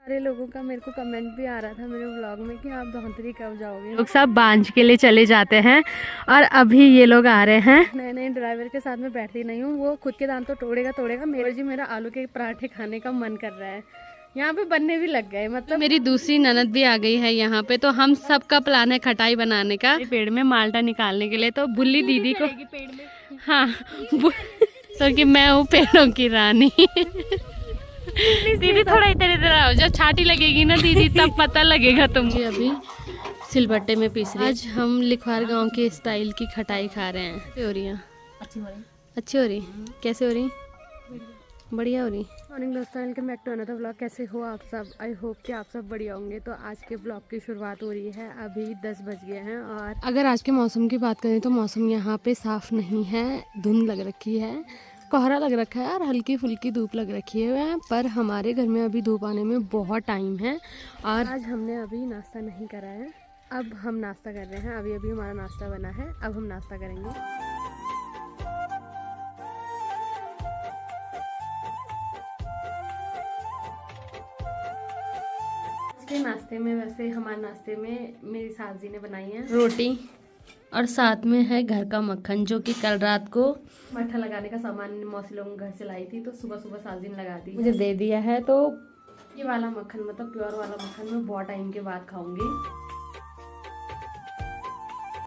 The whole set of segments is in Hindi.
सारे लोगों का मेरे को कमेंट भी आ रहा था मेरे व्लॉग में कि आप धौंतरी कब जाओगे। लोग सब बांझ के लिए चले जाते हैं और अभी ये लोग आ रहे हैं। नए नए ड्राइवर के साथ मैं बैठती नहीं हूँ, वो खुद के दांत तो तोड़ेगा। मेरा आलू के पराठे खाने का मन कर रहा है। यहाँ पे बनने भी लग गए, मतलब मेरी दूसरी ननद भी आ गई है यहाँ पे, तो हम सबका प्लान है खटाई बनाने का पेड़ में माल्टा निकालने के लिए। तो बुल्ली दीदी को पेड़ में, हाँ तो कि मैं हूँ पेड़ों की रानी। दीदी थोड़ा इधर इधर आओ, जब छाटी लगेगी ना दीदी तब पता लगेगा तुमको। अभी सिलबट्टे में पीस रहे। आज हम लिखवार गांव के स्टाइल की खटाई खा रहे हैं। कैसी हो रही है? अच्छी हो रही। कैसे हो रही? बढ़िया हो रही। मॉर्निंग दोस्तों, welcome back to another vlog. कैसे हो आप सब? आई होप कि आप सब बढ़िया होंगे। तो आज के ब्लॉग की शुरुआत हो रही है, अभी 10 बज गए हैं। और अगर आज के मौसम की बात करें तो मौसम यहाँ पे साफ नहीं है, धुंध लग रखी है, कोहरा लग रखा है और हल्की फुल्की धूप लग रखी है। पर हमारे घर में अभी धूप आने में बहुत टाइम है और आज हमने अभी नाश्ता नहीं करा है। अब हम नाश्ता कर रहे हैं। अभी अभी हमारा नाश्ता बना है, अब हम नाश्ता करेंगे। के नाश्ते में, वैसे हमारे नाश्ते में मेरी सास जी ने बनाई है रोटी और साथ में है घर का मक्खन, जो कि कल रात को मट्ठा लगाने का सामान मौसी लोग घर से लाई थी, तो सुबह सुबह सास जी ने लगा दी, मुझे दे दिया है। तो ये वाला मक्खन, मतलब प्योर वाला मक्खन, मैं बहुत टाइम के बाद खाऊंगी।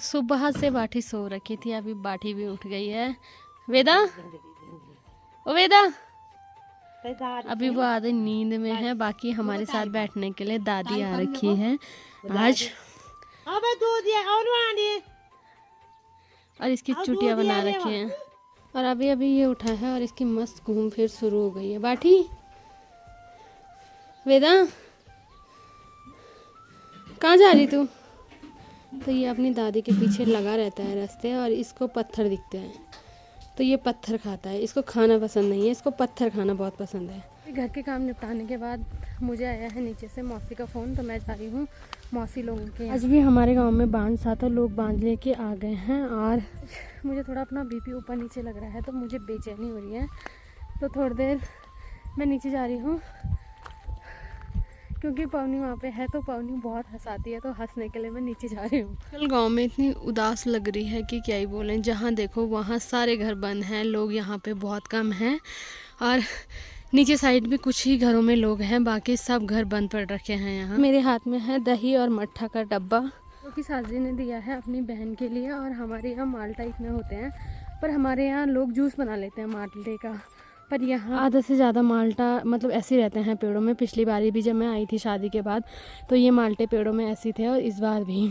सुबह से बाठी सो रखी थी, अभी बाठी भी उठ गई है। वेदा, ओ वेदा, अभी वो आधे नींद में है। बाकी हमारे साथ बैठने के लिए दादी आ रखी है आज, और इसकी चुटिया बना रखी हैं। और अभी अभी ये उठा है और इसकी मस्त घूम फिर शुरू हो गई है। बाठी, वेदा कहाँ जा रही तू? तो ये अपनी दादी के पीछे लगा रहता है रास्ते, और इसको पत्थर दिखते हैं तो ये पत्थर खाता है। इसको खाना पसंद नहीं है, इसको पत्थर खाना बहुत पसंद है। घर के काम निपटाने के बाद मुझे आया है नीचे से मौसी का फ़ोन, तो मैं जा रही हूँ मौसी लोगों के। आज भी हमारे गांव में बांध था, तो लोग बांध लेके आ गए हैं और मुझे थोड़ा अपना बीपी ऊपर नीचे लग रहा है, तो मुझे बेचैनी हो रही है। तो थोड़ी देर मैं नीचे जा रही हूँ, क्योंकि पवनी वहाँ पे है, तो पवनी बहुत हंसाती है, तो हंसने के लिए मैं नीचे जा रही हूँ। कल गांव में इतनी उदास लग रही है कि क्या ही बोलें। जहाँ देखो वहाँ सारे घर बंद हैं, लोग यहाँ पे बहुत कम हैं, और नीचे साइड में कुछ ही घरों में लोग हैं, बाकी सब घर बंद पड़ रखे हैं। यहाँ मेरे हाथ में है दही और मट्ठा का डब्बा, जो कि साजी ने दिया है अपनी बहन के लिए। और हमारे यहाँ माल्टा इतने होते हैं, पर हमारे यहाँ लोग जूस बना लेते हैं माल्टे का, पर यहाँ आधा से ज़्यादा माल्टा मतलब ऐसे रहते हैं पेड़ों में। पिछली बारी भी जब मैं आई थी शादी के बाद, तो ये माल्टे पेड़ों में ऐसे थे, और इस बार भी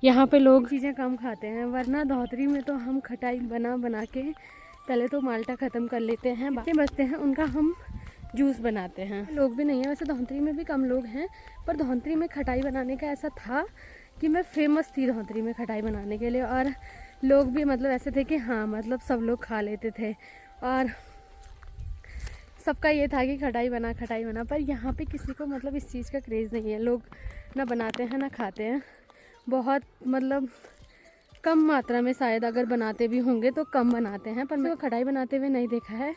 यहाँ पे लोग चीज़ें कम खाते हैं। वरना धौतरी में तो हम खटाई बना बना के पहले तो माल्टा ख़त्म कर लेते हैं, बाकी बचते हैं उनका हम जूस बनाते हैं। लोग भी नहीं है वैसे, धौतरी में भी कम लोग हैं, पर धौतरी में खटाई बनाने का ऐसा था कि मैं फेमस थी धौतरी में खटाई बनाने के लिए। और लोग भी मतलब ऐसे थे कि हाँ, मतलब सब लोग खा लेते थे, और सबका ये था कि खटाई बना। पर यहाँ पे किसी को मतलब इस चीज़ का क्रेज़ नहीं है, लोग ना बनाते हैं ना खाते हैं। बहुत मतलब कम मात्रा में, शायद अगर बनाते भी होंगे तो कम बनाते हैं, पर मैं खटाई बनाते हुए नहीं देखा है।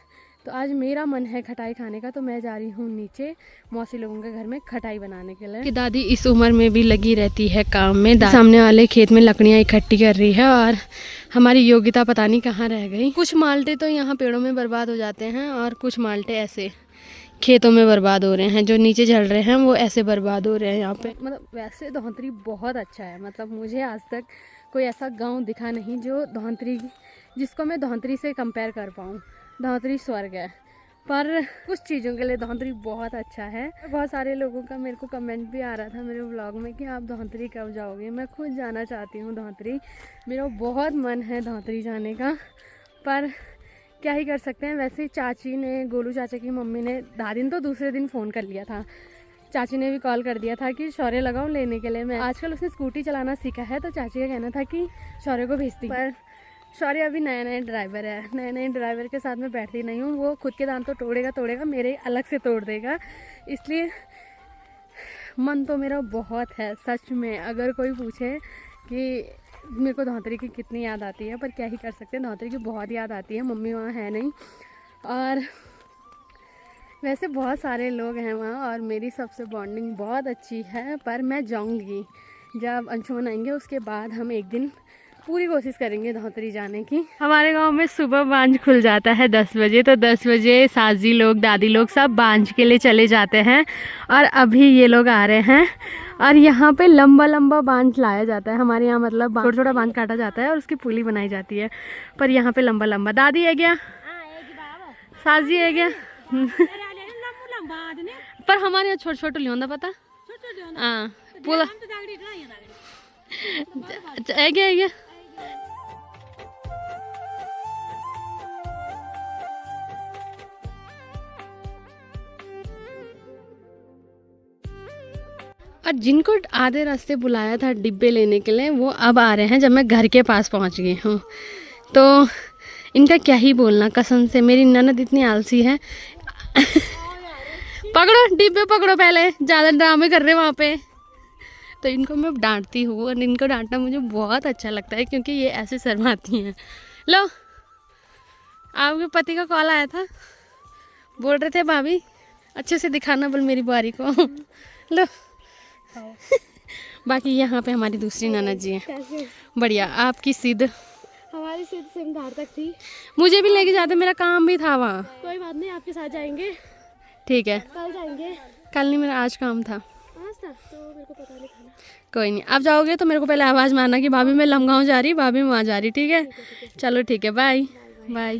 तो आज मेरा मन है खटाई खाने का, तो मैं जा रही हूँ नीचे मौसी लोगों के घर में खटाई बनाने के लिए। कि दादी इस उम्र में भी लगी रहती है काम में, सामने वाले खेत में लकड़ियाँ इकट्ठी कर रही है, और हमारी योग्यता पता नहीं कहाँ रह गई। कुछ माल्टे तो यहाँ पेड़ों में बर्बाद हो जाते हैं, और कुछ माल्टे ऐसे खेतों में बर्बाद हो रहे हैं। जो नीचे झड़ रहे हैं वो ऐसे बर्बाद हो रहे हैं यहाँ पे। मतलब वैसे धौंतरी बहुत अच्छा है, मतलब मुझे आज तक कोई ऐसा गांव दिखा नहीं जो धौंतरी, जिसको मैं धौंतरी से कंपेयर कर पाऊँ। धौंतरी स्वर्ग है, पर कुछ चीज़ों के लिए धौंतरी बहुत अच्छा है। बहुत सारे लोगों का मेरे को कमेंट भी आ रहा था मेरे व्लॉग में कि आप धौंतरी कब जाओगे। मैं खुद जाना चाहती हूँ धौंतरी, मेरा बहुत मन है धौंतरी जाने का, पर क्या ही कर सकते हैं। वैसे चाची ने, गोलू चाचा की मम्मी ने, दादी ने तो दूसरे दिन फ़ोन कर लिया था, चाची ने भी कॉल कर दिया था कि शौर्य लगाओ लेने के लिए। मैं आजकल उसने स्कूटी चलाना सीखा है, तो चाची का कहना था कि शौर्य को भेजती, पर शौर्य अभी नया ड्राइवर है। नए ड्राइवर के साथ मैं बैठती नहीं हूँ, वो खुद के दांत तो तोड़ेगा, मेरे अलग से तोड़ देगा। इसलिए मन तो मेरा बहुत है सच में। अगर कोई पूछे कि मेरे को धौंतरी की कितनी याद आती है, पर क्या ही कर सकते हैं, धौंतरी की बहुत याद आती है। मम्मी वहाँ है नहीं, और वैसे बहुत सारे लोग हैं वहाँ और मेरी सबसे बॉन्डिंग बहुत अच्छी है, पर मैं जाऊँगी जब अंशुमन आएंगे उसके बाद। हम एक दिन पूरी कोशिश करेंगे धौतरी जाने की। हमारे गांव में सुबह बांझ खुल जाता है 10 बजे, तो 10 बजे साजी लोग, दादी लोग सब बांझ के लिए चले जाते हैं। और अभी ये लोग आ रहे हैं और यहाँ पे लंबा लंबा बांझ लाया जाता है। हमारे यहाँ मतलब छोटा छोटा बांझ काटा जाता है और उसकी पुली बनाई जाती है, पर यहाँ पे लंबा लंबा। दादी है क्या? साजी है क्या? पर हमारे यहाँ छोटे छोटे लिया पता। हाँ पूरा है क्या? और जिनको आधे रास्ते बुलाया था डिब्बे लेने के लिए, वो अब आ रहे हैं जब मैं घर के पास पहुंच गई हूँ। तो इनका क्या ही बोलना, कसम से मेरी ननद इतनी आलसी है। पकड़ो डिब्बे, पकड़ो, पहले ज़्यादा ड्रामे कर रहे हैं वहाँ पे। तो इनको मैं डांटती हूँ और इनको डांटना मुझे बहुत अच्छा लगता है क्योंकि ये ऐसे शर्माती हैं। लो, आपके पति का कॉल आया था, बोल रहे थे भाभी अच्छे से दिखाना बोल मेरी बुआरी को। लो बाकी यहाँ पे हमारी दूसरी ननद जी हैं। बढ़िया। आपकी सिद्ध? हमारी सिद्ध सिमधार तक थी। मुझे भी लेके जाते, मेरा काम भी था वहाँ। कोई बात नहीं, आपके साथ जाएंगे। ठीक है, कल जाएंगे। कल नहीं, मेरा आज काम था। आज था तो मेरे को पता नहीं था। कोई नहीं, आप जाओगे तो मेरे को पहले आवाज़ मारना कि भाभी मैं लमगांव जा रही, भाभी मैं वहाँ जा रही। ठीक है, चलो ठीक है, बाय बाय।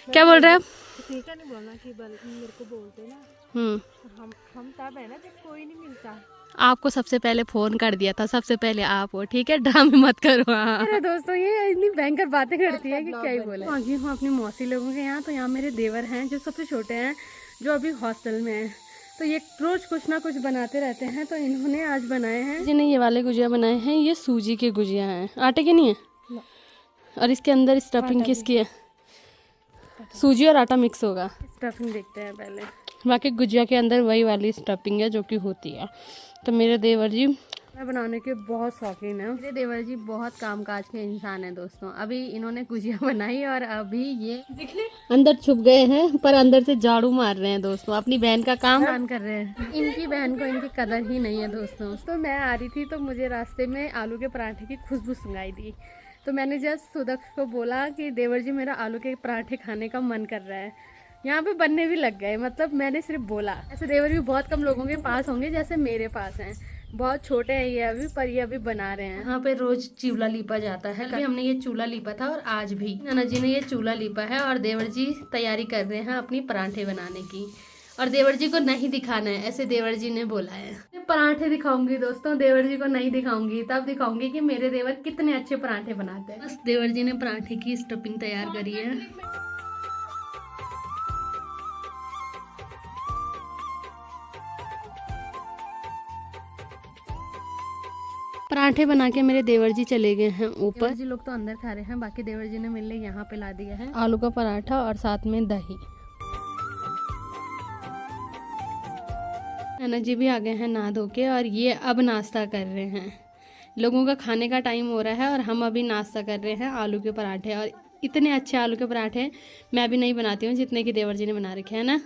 क्या बोल रहे हैं आप? ठीक है, नहीं बोलना कि मेरे को बोलते ना। हम तब है ना जब कोई नहीं मिलता। आपको सबसे पहले फोन कर दिया था, सबसे पहले आप हो। ठीक है, ड्रामे मत करो। अरे दोस्तों, ये इतनी भयंकर बातें करती है कि क्या ही बोले। आ गई हूँ अपनी मौसी लोगों के यहाँ। तो यहाँ मेरे देवर हैं जो सबसे छोटे हैं, जो अभी हॉस्टल में हैं। तो ये रोज कुछ ना कुछ बनाते रहते हैं। तो इन्होंने आज बनाए हैं, जिन्हें ये वाले गुजिया बनाए हैं, ये सूजी के गुजिया हैं, आटे के नहीं है। और इसके अंदर स्टफिंग किसकी है? सूजी और आटा मिक्स होगा। स्टफिंग देखते हैं पहले। बाकी गुजिया के अंदर वही वाली स्टफिंग है जो कि होती है। तो मेरे देवर जी मैं बनाने के बहुत शौकीन है। मेरे देवर जी बहुत कामकाज के इंसान हैं दोस्तों। अभी इन्होंने गुजिया बनाई और अभी ये अंदर छुप गए हैं, पर अंदर से झाड़ू मार रहे हैं दोस्तों, अपनी बहन का काम कर रहे हैं। इनकी बहन को इनकी कदर ही नहीं है दोस्तों। तो मैं आ रही थी तो मुझे रास्ते में आलू के पराठे की खुशबू सुनाई दी। तो मैंने जस्ट सुदक को बोला कि देवर जी मेरा आलू के पराठे खाने का मन कर रहा है। यहाँ पे बनने भी लग गए, मतलब मैंने सिर्फ बोला। ऐसे देवर भी बहुत कम लोगों के पास होंगे जैसे मेरे पास हैं। बहुत छोटे हैं ये अभी, पर ये अभी बना रहे हैं। यहाँ पे रोज चूल्हा लीपा जाता है। कल हमने ये चूल्हा लीपा था और आज भी नाना जी ने ये चूल्हा लीपा है और देवर जी तैयारी कर रहे हैं अपनी पराठे बनाने की। और देवर जी को नहीं दिखाना है, ऐसे देवर जी ने बोला है। पराठे दिखाऊंगी दोस्तों, देवर जी को नहीं दिखाऊंगी। तब दिखाऊंगी कि मेरे देवर कितने अच्छे पराठे बनाते हैं। बस देवर जी ने पराठे की स्टफिंग तैयार करी है। पराठे बना के मेरे देवर जी चले गए हैं ऊपर। जी लोग तो अंदर खा रहे हैं, बाकी देवर जी ने मिलने यहाँ पे ला दिया है आलू का पराठा और साथ में दही। नाना जी भी आ गए हैं नहा धो के और ये अब नाश्ता कर रहे हैं। लोगों का खाने का टाइम हो रहा है और हम अभी नाश्ता कर रहे हैं आलू के पराठे। और इतने अच्छे आलू के पराठे मैं भी नहीं बनाती हूँ जितने कि देवर जी ने बना रखे हैं ना।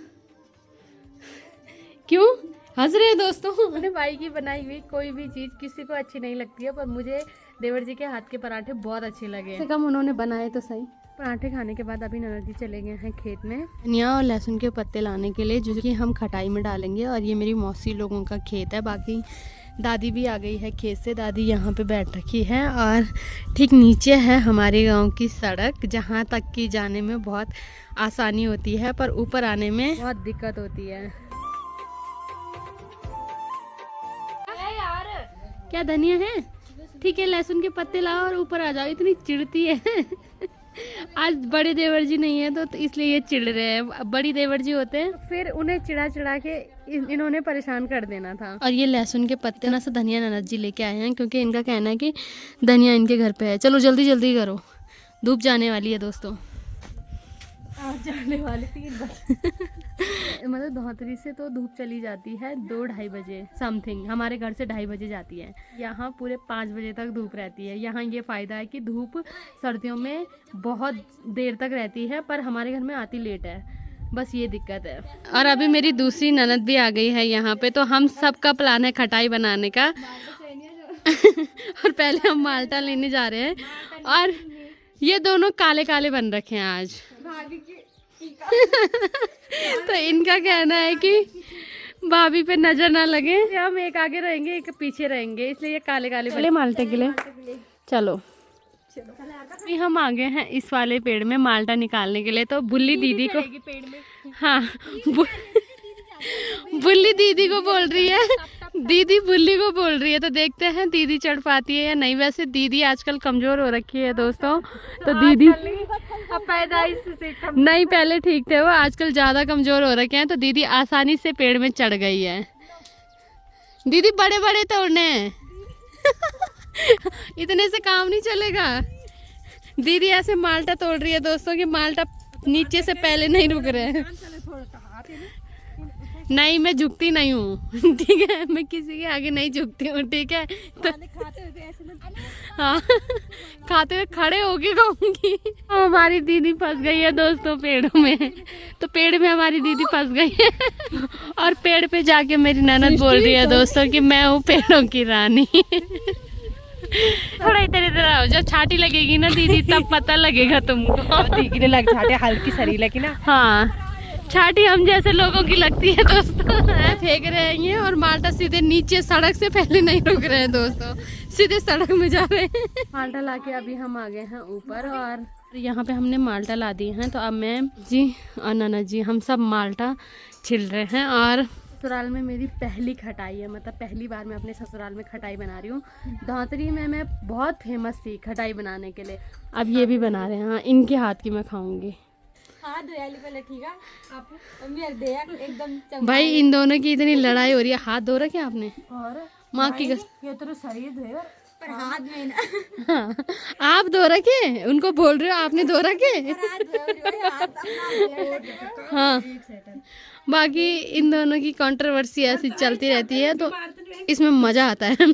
क्यों हंस रहे हैं दोस्तों? अपने भाई की बनाई हुई कोई भी चीज़ किसी को अच्छी नहीं लगती है, पर मुझे देवर जी के हाथ के पराठे बहुत अच्छे लगे। कम से कम उन्होंने बनाए तो सही। पराठे खाने के बाद अभी ननद जी चले गए हैं खेत में धनिया और लहसुन के पत्ते लाने के लिए, जो कि हम खटाई में डालेंगे। और ये मेरी मौसी लोगों का खेत है। बाकी दादी भी आ गई है खेत से। दादी यहाँ पे बैठ रखी है और ठीक नीचे है हमारे गाँव की सड़क, जहाँ तक कि जाने में बहुत आसानी होती है, पर ऊपर आने में बहुत दिक्कत होती है। क्या धनिया है? ठीक है, लहसुन के पत्ते लाओ और ऊपर आ जाओ। इतनी चिढ़ती है। आज बड़े देवर जी नहीं है तो इसलिए ये चिढ़ रहे हैं। बड़ी देवर जी होते हैं फिर उन्हें चिढ़ा चिढ़ा के इन्होंने परेशान कर देना था। और ये लहसुन के पत्ते ना से धनिया ननद जी लेके आए हैं, क्योंकि इनका कहना है कि धनिया इनके घर पे है। चलो जल्दी जल्दी करो, धूप जाने वाली है दोस्तों। जाने वाली 3 बजे मतलब धौतरी से तो धूप चली जाती है 2-2:30 बजे समथिंग। हमारे घर से 2:30 बजे जाती है। यहाँ पूरे 5 बजे तक धूप रहती है। यहाँ ये फ़ायदा है कि धूप सर्दियों में बहुत देर तक रहती है, पर हमारे घर में आती लेट है। बस ये दिक्कत है। और अभी मेरी दूसरी ननद भी आ गई है यहाँ पे, तो हम सबका प्लान है खटाई बनाने का। और पहले हम माल्टा लेने जा रहे हैं, और ये दोनों काले काले बन रखे हैं आज। तो इनका कहना है कि भाभी पे नजर ना लगे, हम एक आगे रहेंगे एक पीछे रहेंगे, इसलिए ये काले काले बने माल्टे के लिए। चलो अभी हम आ गए हैं इस वाले पेड़ में माल्टा निकालने के लिए। तो बुल्ली दीदी को, हाँ बुल्ली दीदी को बोल रही है, दीदी बुल्ली को बोल रही है। तो देखते हैं दीदी चढ़ पाती है या नहीं। वैसे दीदी आजकल कमजोर हो रखी है दोस्तों, तो दीदी पैदाइश से नहीं, पहले ठीक थे वो, आजकल ज्यादा कमजोर हो रखे हैं। तो दीदी आसानी से पेड़ में चढ़ गई है। दीदी बड़े बड़े तोड़ने हैं। इतने से काम नहीं चलेगा। दीदी ऐसे माल्टा तोड़ रही है दोस्तों कि माल्टा नीचे से पहले नहीं रुक रहे हैं। नहीं मैं झुकती नहीं हूँ, ठीक है, मैं किसी के आगे नहीं झुकती हूँ, ठीक है। तो हाँ खाते हुए खड़े होके खाऊंगी। हमारी दीदी फंस गई है दोस्तों पेड़ों में। तो पेड़ में हमारी दीदी फंस गई है, और पेड़ पे जाके मेरी ननद बोल रही है दोस्तों कि मैं हूँ पेड़ों की रानी। थोड़ा इधर आओ, जब छाटी लगेगी ना दीदी तब पता लगेगा तुमको। दिखने लग छाटे हल्की सरी लगी ना। हाँ छाटी हम जैसे लोगों की लगती है दोस्तों। फेंक रहे हैं ये, और माल्टा सीधे नीचे सड़क से पहले नहीं रुक रहे हैं दोस्तों, सीधे सड़क में जा रहे हैं। माल्टा लाके अभी हम आ गए हैं ऊपर, और यहाँ पे हमने माल्टा ला दिए हैं। तो अब मैं जी और नाना जी हम सब माल्टा छिल रहे हैं। और ससुराल में मेरी पहली खटाई है, मतलब पहली बार मैं अपने ससुराल में खटाई बना रही हूँ। धौतरी में मैं बहुत फेमस थी खटाई बनाने के लिए। अब ये भी बना रहे हैं। हाँ इनके हाथ की मैं खाऊंगी। भाई इन दोनों की इतनी लड़ाई हो रही है। हाथ धो रखे आपने? और माँ की ये तो शरीर धोए पर हाथ में ना। हाँ, आप धो रखे, उनको बोल रहे हो आपने धो रखे। हाँ बाकी इन दोनों की कंट्रोवर्सी ऐसी चलती रहती है, तो इसमें मजा आता है।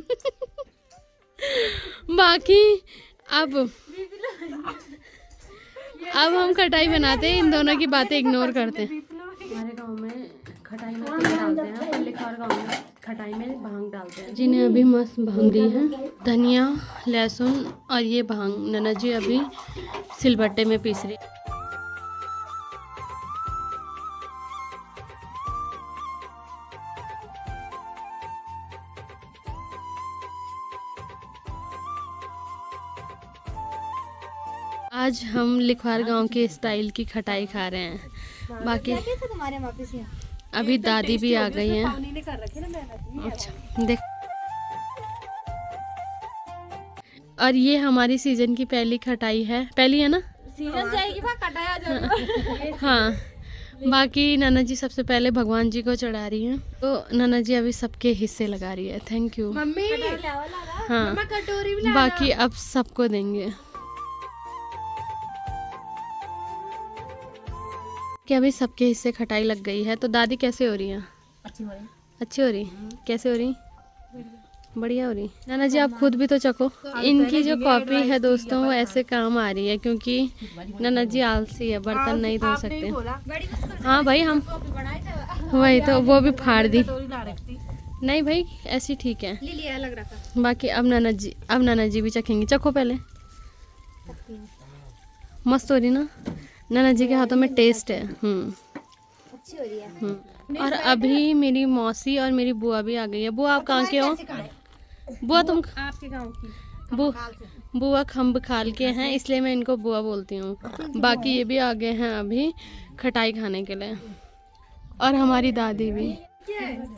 बाकी अब हम खटाई बनाते हैं, इन दोनों की बातें इग्नोर करते हैं। हमारे गांव में खटाई में तेल डालते हैं, और लिखार गांव में खटाई में भांग डालते हैं। जिन्हें अभी मस्त भांग दी है, धनिया लहसुन और ये भांग नन्ना जी अभी सिलबट्टे में पीस रही। आज हम लिखवार गांव के स्टाइल की खटाई खा रहे हैं। बाकी अभी दादी भी आ गई हैं। अच्छा देख, और ये हमारी सीजन की पहली खटाई है। पहली है ना? सीजन जाएगी खटाया। हाँ बाकी नाना जी सबसे पहले भगवान जी को चढ़ा रही हैं। तो नाना जी अभी सबके हिस्से लगा रही है। Thank you mummy. हाँ बाकी अब सबको देंगे। कि अभी सबके हिस्से खटाई लग गई है। तो दादी कैसे हो रही है? अच्छी हो रही। कैसे हो रही? बढ़िया हो रही। नाना जी आप खुद भी तो चखो। इनकी जो कॉपी है दोस्तों वो ऐसे काम आ रही है, क्योंकि नाना जी आलसी है, बर्तन नहीं धो सकते। हाँ भाई हम वही तो, वो भी फाड़ दी। नहीं भाई ऐसी ठीक है। बाकी अब नाना जी भी चखेंगे। चखो पहले। मस्त हो रही ना? नाना जी के हाथों में टेस्ट है। अच्छी हो रही है। और अभी मेरी मौसी और मेरी बुआ भी आ गई है। बुआ आप कहाँ के हो? बुआ तुम आपके गांव की। बुआ खम्ब खाल के हैं, इसलिए मैं इनको बुआ बोलती हूँ। बाकी ये भी आ गए हैं अभी खटाई खाने के लिए, और हमारी दादी भी।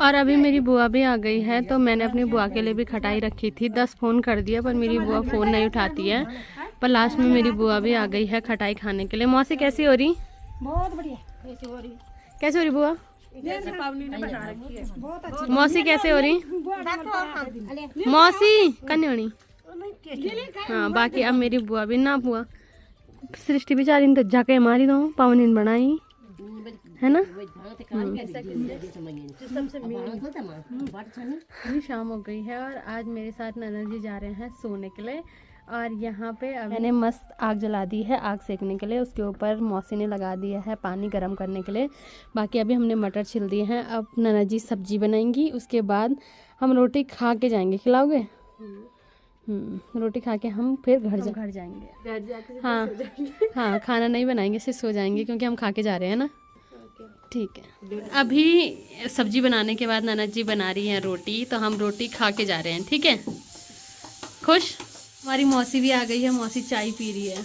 और अभी मेरी बुआ भी आ गई है। तो मैंने अपनी बुआ के लिए भी खटाई रखी थी। 10 फ़ोन कर दिया पर मेरी बुआ फ़ोन नहीं उठाती है। पर लास्ट में मेरी बुआ भी आ गई है खटाई खाने के लिए। मौसी कैसी हो रही? बहुत बढ़िया। कैसी हो रही? कैसे हो रही बुआ? जैसे पावनी ने बना रखी है। बहुत अच्छी। मौसी कैसे हो रही? मौसी कन्या होनी। हाँ बाकी अब मेरी बुआ भी ना, बुआ सृष्टि बेचारी तो जाके मारी दो पावनी बनाई है ना। शाम हो गई है, और आज मेरे साथ नाना जी जा रहे हैं सोने के लिए। और यहाँ पे मैंने मस्त आग जला दी है आग सेकने के लिए। उसके ऊपर मौसी ने लगा दिया है पानी गर्म करने के लिए। बाकी अभी हमने मटर छिल दिए हैं। अब नैना जी सब्जी बनाएंगी, उसके बाद हम रोटी खा के जाएंगे। खिलाओगे? रोटी खा के हम फिर घर जाएंगे। घर जाके हाँ हाँ, खाना नहीं बनाएंगे, सिर्फ सो जाएंगे क्योंकि हम खा के जा रहे हैं ना। ठीक है। अभी सब्जी बनाने के बाद ननद जी बना रही हैं रोटी, तो हम रोटी खा के जा रहे हैं। ठीक है, खुश? हमारी मौसी भी आ गई है, मौसी चाय पी रही है।